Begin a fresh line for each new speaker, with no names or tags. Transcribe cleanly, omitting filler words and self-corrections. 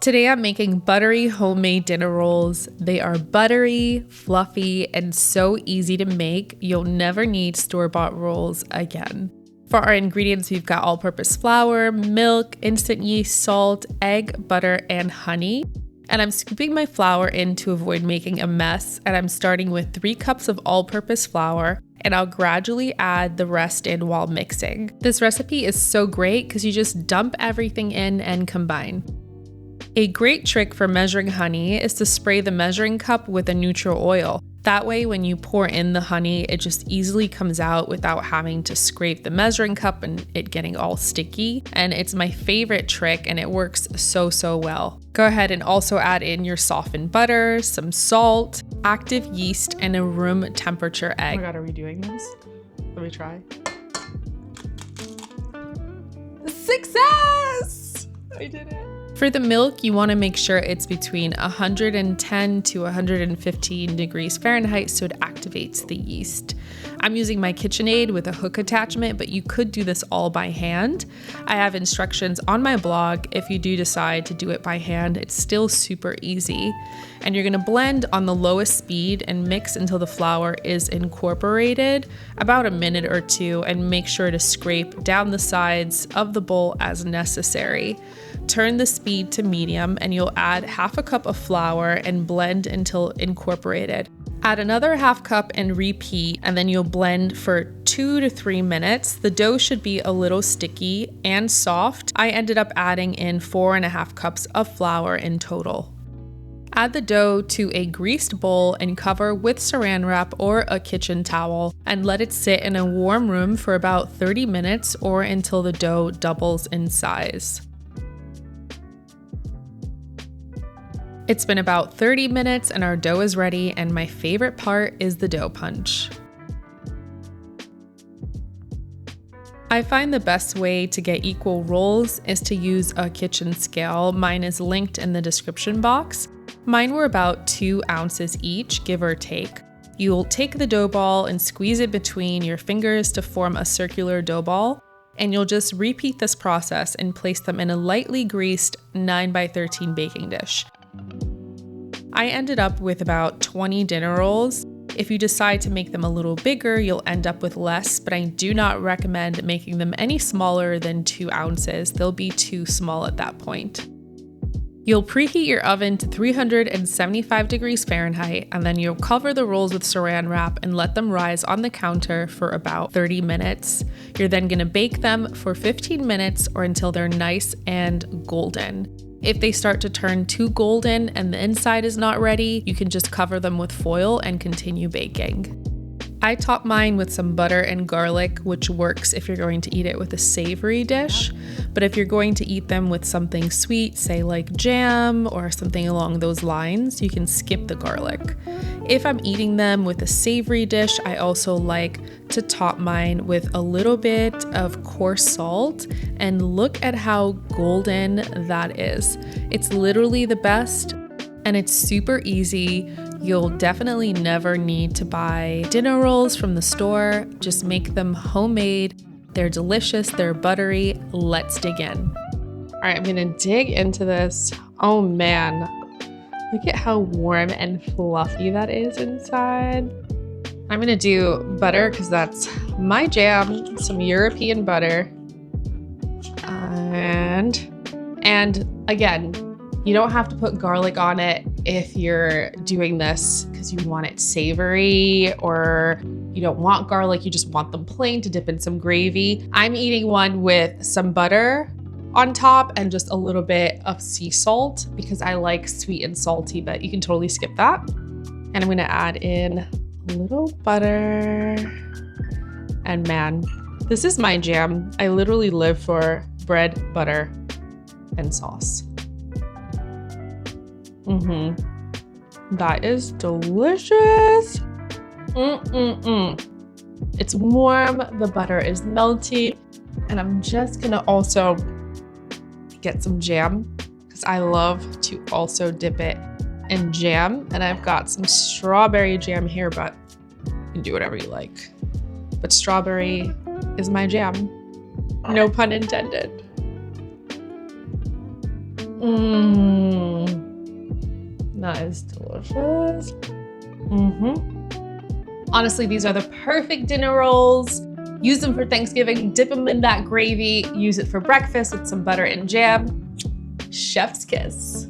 Today I'm making buttery homemade dinner rolls. They are buttery, fluffy, and so easy to make, you'll never need store-bought rolls again. For our ingredients, we've got all-purpose flour, milk, instant yeast, salt, egg, butter, and honey. And I'm scooping my flour in to avoid making a mess, and I'm starting with 3 cups of all-purpose flour, and I'll gradually add the rest in while mixing. This recipe is so great because you just dump everything in and combine. A great trick for measuring honey is to spray the measuring cup with a neutral oil. That way, when you pour in the honey, it just easily comes out without having to scrape the measuring cup and it getting all sticky. And it's my favorite trick and it works so well. Go ahead and also add in your softened butter, some salt, active yeast, and a room temperature egg. Oh my God, are we doing this? Let me try. Success! I did it. For the milk, you want to make sure it's between 110 to 115 degrees Fahrenheit so it activates the yeast. I'm using my KitchenAid with a hook attachment, but you could do this all by hand. I have instructions on my blog if you do decide to do it by hand. It's still super easy. And you're going to blend on the lowest speed and mix until the flour is incorporated, about a minute or 2, and make sure to scrape down the sides of the bowl as necessary. Turn the speed to medium and you'll add half a cup of flour and blend until incorporated. Add another half cup and repeat, and then you'll blend for 2 to 3 minutes. The dough should be a little sticky and soft. I ended up adding in 4.5 cups of flour in total. Add the dough to a greased bowl and cover with saran wrap or a kitchen towel and let it sit in a warm room for about 30 minutes or until the dough doubles in size. It's been about 30 minutes and our dough is ready, and my favorite part is the dough punch. I find the best way to get equal rolls is to use a kitchen scale. Mine is linked in the description box. Mine were about 2 ounces each, give or take. You'll take the dough ball and squeeze it between your fingers to form a circular dough ball, and you'll just repeat this process and place them in a lightly greased 9x13 baking dish. I ended up with about 20 dinner rolls. If you decide to make them a little bigger, you'll end up with less, but I do not recommend making them any smaller than 2 ounces. They'll be too small at that point. You'll preheat your oven to 375 degrees Fahrenheit, and then you'll cover the rolls with saran wrap and let them rise on the counter for about 30 minutes. You're then gonna bake them for 15 minutes or until they're nice and golden. If they start to turn too golden and the inside is not ready, you can just cover them with foil and continue baking. I top mine with some butter and garlic, which works if you're going to eat it with a savory dish. But if you're going to eat them with something sweet, say like jam or something along those lines, you can skip the garlic. If I'm eating them with a savory dish, I also like to top mine with a little bit of coarse salt, and look at how golden that is. It's literally the best, and it's super easy. You'll definitely never need to buy dinner rolls from the store. Just make them homemade. They're delicious, they're buttery. Let's dig in. All right, I'm gonna dig into this. Oh man, look at how warm and fluffy that is inside. I'm gonna do butter because that's my jam, some European butter. And again, you don't have to put garlic on it if you're doing this because you want it savory, or you don't want garlic, you just want them plain to dip in some gravy. I'm eating one with some butter on top and just a little bit of sea salt because I like sweet and salty, but you can totally skip that. And I'm gonna add in a little butter. And man, this is my jam. I literally live for bread, butter, and sauce. That is delicious. It's warm, the butter is melty, and I'm just gonna also get some jam because I love to also dip it in jam. And I've got some strawberry jam here, but you can do whatever you like. But strawberry is my jam. No pun intended. That is delicious. Honestly, these are the perfect dinner rolls. Use them for Thanksgiving, dip them in that gravy, use it for breakfast with some butter and jam. Chef's kiss.